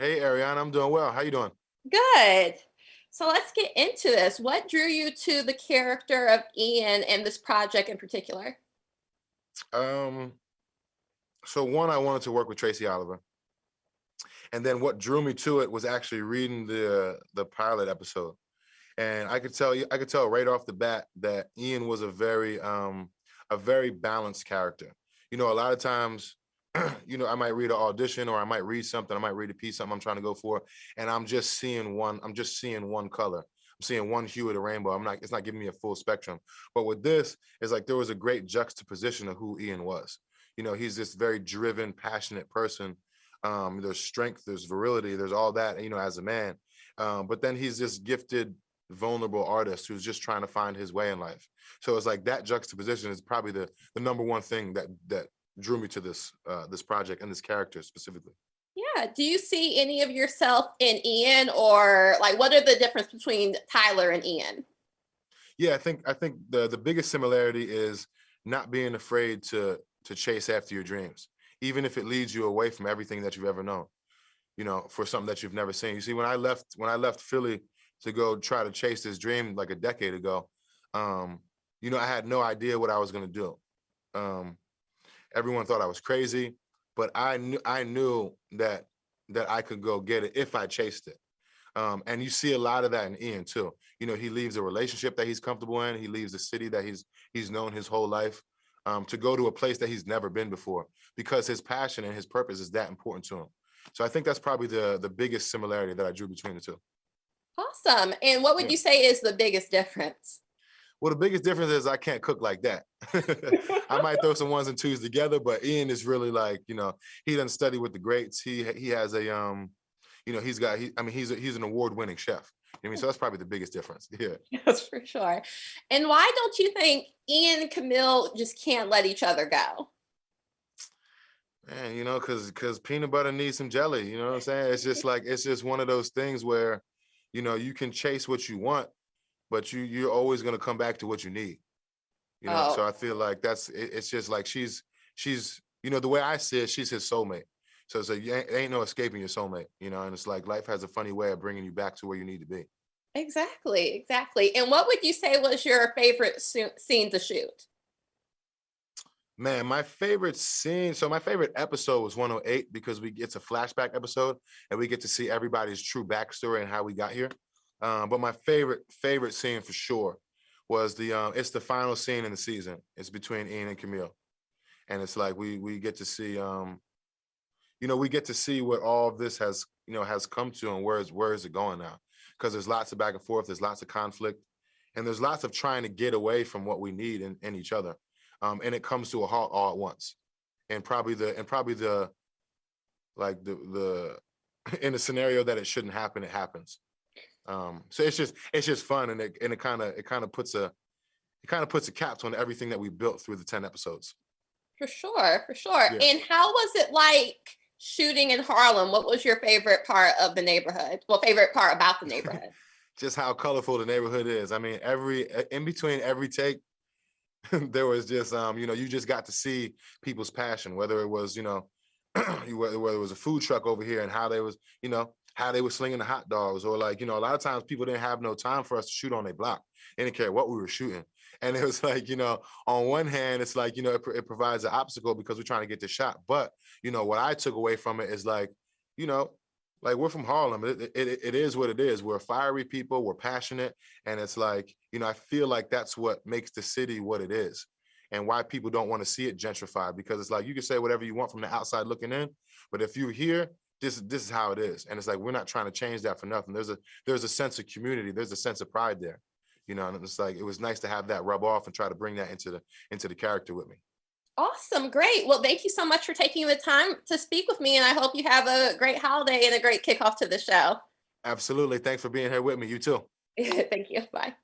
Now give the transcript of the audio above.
Hey, Ariana, I'm doing well. How you doing? Good. So let's get into this. What drew you to the character of Ian and this project in particular? Um, so one, I wanted to work with Tracy Oliver, and then what drew me to it was actually reading the pilot episode, and I could tell right off the bat that Ian was a very balanced character. You know, a lot of times, I might read an audition or I might read something, I might read a piece, something I'm trying to go for, and I'm just seeing one color. I'm seeing one hue of the rainbow. It's not giving me a full spectrum. But with this, it's like there was a great juxtaposition of who Ian was. You know, he's this very driven, passionate person. There's strength, there's virility, there's all that, as a man. But then he's this gifted, vulnerable artist who's just trying to find his way in life. So it's like that juxtaposition is probably the number one thing that drew me to this project and this character specifically. Yeah. Do you see any of yourself in Ian, or like what are the difference between Tyler and Ian? Yeah, I think the biggest similarity is not being afraid to chase after your dreams, even if it leads you away from everything that you've ever known. For something that you've never seen. You see, when I left Philly to go try to chase this dream like a decade ago, I had no idea what I was going to do. Um, Everyone thought I was crazy, but I knew that I could go get it if I chased it. And you see a lot of that in Ian too. He leaves a relationship that he's comfortable in. He leaves a city that he's known his whole life, to go to a place that he's never been before because his passion and his purpose is that important to him. So I think that's probably the biggest similarity that I drew between the two. Awesome. And what would Yeah. you say is the biggest difference? Well, the biggest difference is I can't cook like that. I might throw some ones and twos together, but Ian is really like, he doesn't study with the greats. He has a he's an award-winning chef. So that's probably the biggest difference. Yeah. Yes, for sure. And why don't you think Ian and Camille just can't let each other go? Man, because peanut butter needs some jelly. You know what I'm saying? It's just one of those things where, you can chase what you want, but you're always gonna come back to what you need. So Oh, I feel like it's just like she's the way I see it, she's his soulmate. So it's like ain't no escaping your soulmate. And it's like life has a funny way of bringing you back to where you need to be. exactly, exactly. And what would you say was your favorite scene to shoot? Man, my favorite scene. So my favorite episode was 108 because it's a flashback episode and we get to see everybody's true backstory and how we got here. But my favorite scene for sure was it's the final scene in the season. It's between Ian and Camille, and it's like we get to see we get to see what all of this has come to and where is it going now? Because there's lots of back and forth, there's lots of conflict, and there's lots of trying to get away from what we need in each other, and it comes to a halt all at once. And probably the like the in a scenario that it shouldn't happen, it happens. So it's just fun, and it kind of puts a cap on everything that we built through the 10 episodes. For sure, for sure. Yeah. And how was it like shooting in Harlem? What was your favorite part of the neighborhood? Well, favorite part about the neighborhood? Just how colorful the neighborhood is. I mean, every in between every take, there was just you just got to see people's passion, whether it was whether it was a food truck over here and how they were slinging the hot dogs, or like a lot of times people didn't have no time for us to shoot on their block. They didn't care what we were shooting. And it was like, on one hand, it's like, it provides an obstacle because we're trying to get the shot. But, what I took away from it is like, you know, like we're from Harlem. It is what it is. We're fiery people. We're passionate. And it's like, I feel like that's what makes the city what it is and why people don't want to see it gentrified, because it's like you can say whatever you want from the outside looking in. But if you're here, this is how it is. And it's like we're not trying to change that for nothing. There's a sense of community. There's a sense of pride there. And it's like it was nice to have that rub off and try to bring that into the character with me. Awesome, great. Well, thank you so much for taking the time to speak with me, and I hope you have a great holiday and a great kickoff to the show. Absolutely. Thanks for being here with me. You too. Thank you. Bye.